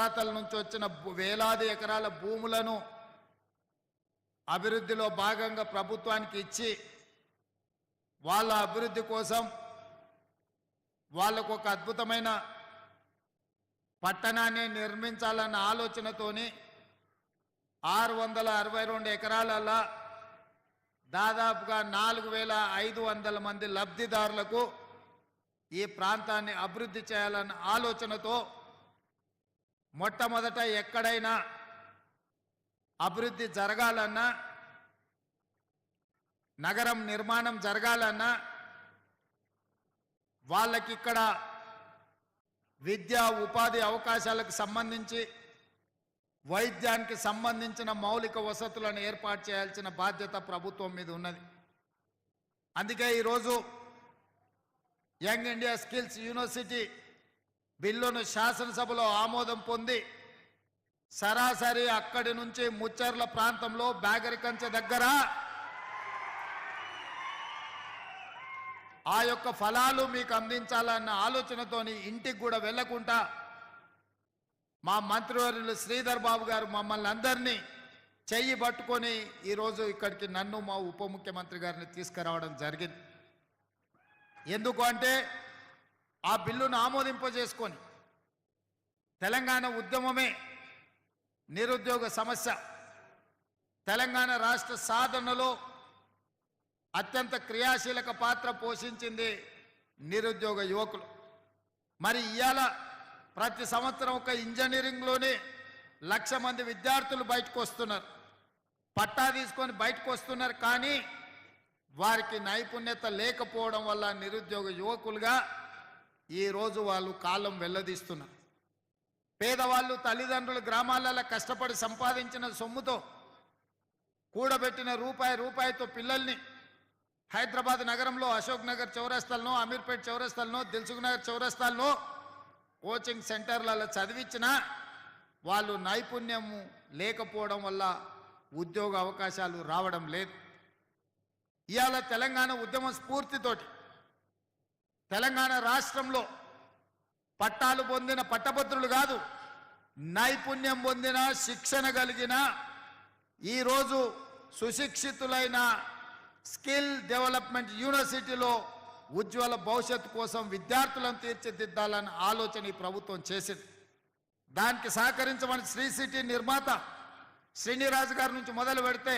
ముత్తాతల నుంచి వచ్చిన వేలాది ఎకరాల భూములను అభివృద్ధిలో భాగంగా ప్రభుత్వానికి ఇచ్చి వాళ్ళ అభివృద్ధి కోసం వాళ్ళకు ఒక అద్భుతమైన పట్టణాన్ని నిర్మించాలన్న ఆలోచనతోని 662 ఎకరాలలో దాదాపుగా 4500 మంది లబ్ధిదారులకు ఈ ప్రాంతాన్ని అభివృద్ధి చేయాలన్న ఆలోచనతో మొట్టమొదట ఎక్కడైనా అభివృద్ధి జరగాలన్నా నగరం నిర్మాణం జరగాలన్నా వాళ్ళకి ఇక్కడ విద్యా ఉపాధి అవకాశాలకు సంబంధించి వైద్యానికి సంబంధించిన మౌలిక వసతులను ఏర్పాటు చేయాల్సిన బాధ్యత ప్రభుత్వం మీద ఉన్నది. అందుకే ఈరోజు యంగ్ ఇండియా స్కిల్స్ యూనివర్సిటీ బిల్లును శాసనసభలో ఆమోదం పొంది సరాసరి అక్కడి నుంచి ముచ్చర్ల ప్రాంతంలో బ్యాగరికంచె దగ్గర ఆ యొక్క ఫలాలు మీకు అందించాలన్న ఆలోచనతోని ఇంటికి కూడా వెళ్లకుండా మా మంత్రివర్యులు శ్రీధర్ బాబు గారు మమ్మల్ని అందరినీ చెయ్యి పట్టుకొని ఈరోజు ఇక్కడికి నన్ను మా ఉప ముఖ్యమంత్రి గారిని తీసుకురావడం జరిగింది. ఎందుకు అంటే ఆ బిల్లును ఆమోదింపజేసుకొని తెలంగాణ ఉద్యమమే నిరుద్యోగ సమస్య, తెలంగాణ రాష్ట్ర సాధనలో అత్యంత క్రియాశీలక పాత్ర పోషించింది నిరుద్యోగ యువకులు. మరి ఇవాళ ప్రతి సంవత్సరం ఒక ఇంజనీరింగ్లోనే 1,00,000 మంది విద్యార్థులు బయటకు వస్తున్నారు, పట్టా తీసుకొని బయటకు వస్తున్నారు. కానీ వారికి నైపుణ్యత లేకపోవడం వల్ల నిరుద్యోగ యువకులుగా ఈరోజు వాళ్ళు కాలం వెల్లదీస్తున్నారు. పేదవాళ్ళు తల్లిదండ్రులు గ్రామాలలో కష్టపడి సంపాదించిన సొమ్ముతో కూడబెట్టిన రూపాయితో పిల్లల్ని హైదరాబాద్ నగరంలో అశోక్ నగర్ చౌరస్తాల్లో, అమీర్పేట్ చౌరస్తాల్లో, దిల్సుఖ్ నగర్ చౌరస్తాల్లో కోచింగ్ సెంటర్లలో చదివించిన వాళ్ళు నైపుణ్యము లేకపోవడం వల్ల ఉద్యోగ అవకాశాలు రావడం లేదు. ఇవాళ తెలంగాణ ఉద్యమ స్ఫూర్తితోటి తెలంగాణ రాష్ట్రంలో పట్టాలు పొందిన పట్టభద్రులు కాదు, నైపుణ్యం పొందిన శిక్షణ కలిగిన ఈరోజు సుశిక్షితులైన స్కిల్ డెవలప్మెంట్ యూనివర్సిటీలో ఉజ్వల భవిష్యత్తు కోసం విద్యార్థులను తీర్చిదిద్దాలన్న ఆలోచన ఈ ప్రభుత్వం చేసింది. దానికి సహకరించమని శ్రీ సిటీ నిర్మాత శ్రీనిరాజు గారి నుంచి మొదలు పెడితే